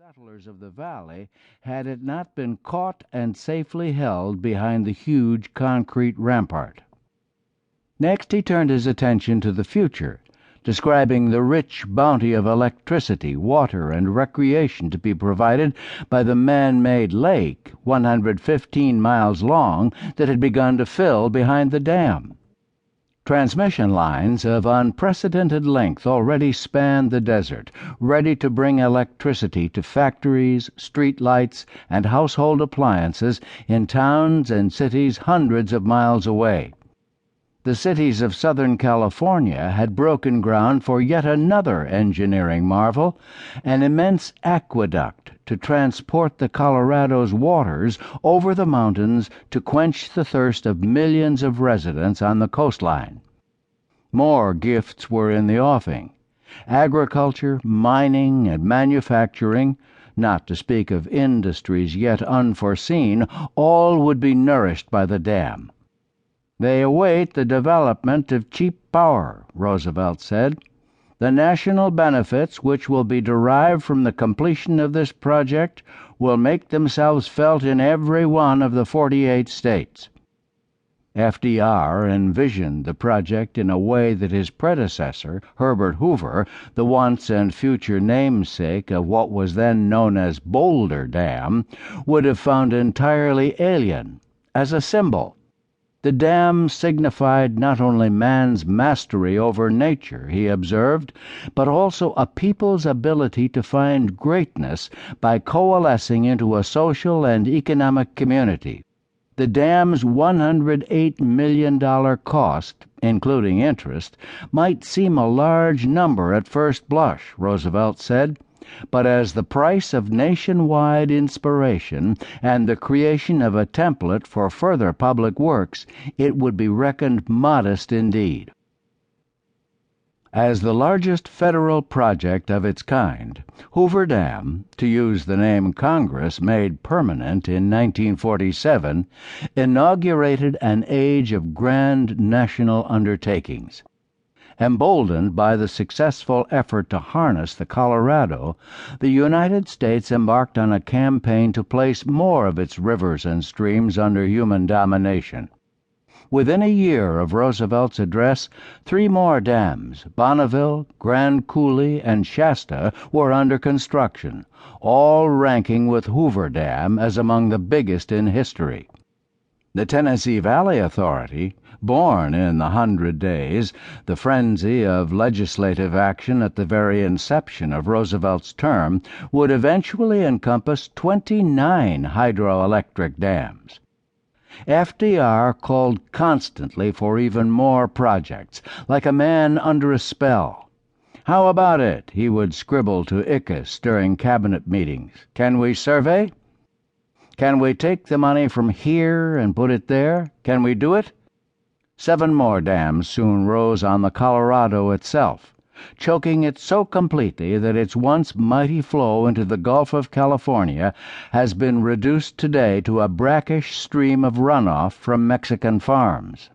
settlers of the valley had it not been caught and safely held behind the huge concrete rampart. Next he turned his attention to the future, describing the rich bounty of electricity, water, and recreation to be provided by the man-made lake, 115 miles long, that had begun to fill behind the dam. Transmission lines of unprecedented length already spanned the desert, ready to bring electricity to factories, street lights, and household appliances in towns and cities hundreds of miles away. The cities of Southern California had broken ground for yet another engineering marvel, an immense aqueduct to transport the Colorado's waters over the mountains to quench the thirst of millions of residents on the coastline. More gifts were in the offing. Agriculture, mining, and manufacturing, not to speak of industries yet unforeseen, all would be nourished by the dam. "They await the development of cheap power," Roosevelt said. "The national benefits which will be derived from the completion of this project will make themselves felt in every one of the 48 states." FDR envisioned the project in a way that his predecessor, Herbert Hoover, the once and future namesake of what was then known as Boulder Dam, would have found entirely alien, as a symbol. The dam signified not only man's mastery over nature, he observed, but also a people's ability to find greatness by coalescing into a social and economic community. The dam's $108 million cost, including interest, might seem a large number at first blush, Roosevelt said, but as the price of nationwide inspiration and the creation of a template for further public works, it would be reckoned modest indeed. As the largest federal project of its kind, Hoover Dam, to use the name Congress made permanent in 1947, inaugurated an age of grand national undertakings. Emboldened by the successful effort to harness the Colorado, the United States embarked on a campaign to place more of its rivers and streams under human domination. Within a year of Roosevelt's address, 3 more dams, Bonneville, Grand Coulee, and Shasta, were under construction, all ranking with Hoover Dam as among the biggest in history. The Tennessee Valley Authority, born in the 100 Days, the frenzy of legislative action at the very inception of Roosevelt's term, would eventually encompass 29 hydroelectric dams. FDR called constantly for even more projects, like a man under a spell. "How about it?" he would scribble to Ickes during cabinet meetings. "Can we survey? Can we take the money from here and put it there? Can we do it?" 7 more dams soon rose on the Colorado itself, choking it so completely that its once mighty flow into the Gulf of California has been reduced today to a brackish stream of runoff from Mexican farms.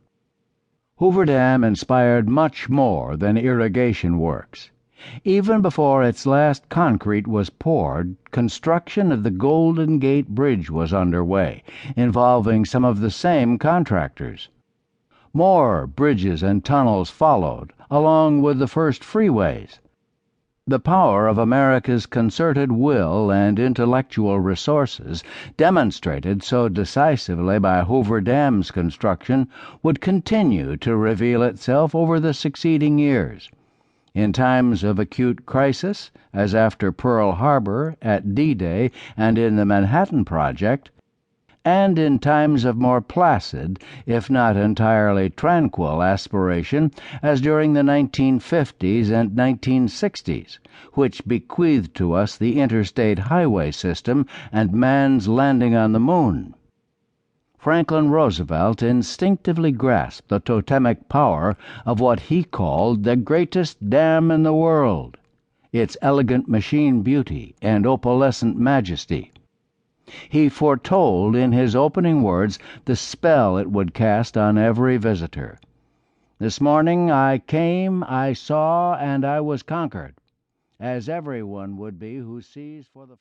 Hoover Dam inspired much more than irrigation works. Even before its last concrete was poured, construction of the Golden Gate Bridge was underway, involving some of the same contractors. More bridges and tunnels followed, along with the first freeways. The power of America's concerted will and intellectual resources, demonstrated so decisively by Hoover Dam's construction, would continue to reveal itself over the succeeding years. In times of acute crisis, as after Pearl Harbor, at D-Day, and in the Manhattan Project, and in times of more placid, if not entirely tranquil aspiration, as during the 1950s and 1960s, which bequeathed to us the interstate highway system and man's landing on the moon. Franklin Roosevelt instinctively grasped the totemic power of what he called the greatest dam in the world, its elegant machine beauty and opalescent majesty. He foretold in his opening words the spell it would cast on every visitor. "This morning I came, I saw, and I was conquered," as everyone would be who sees for the first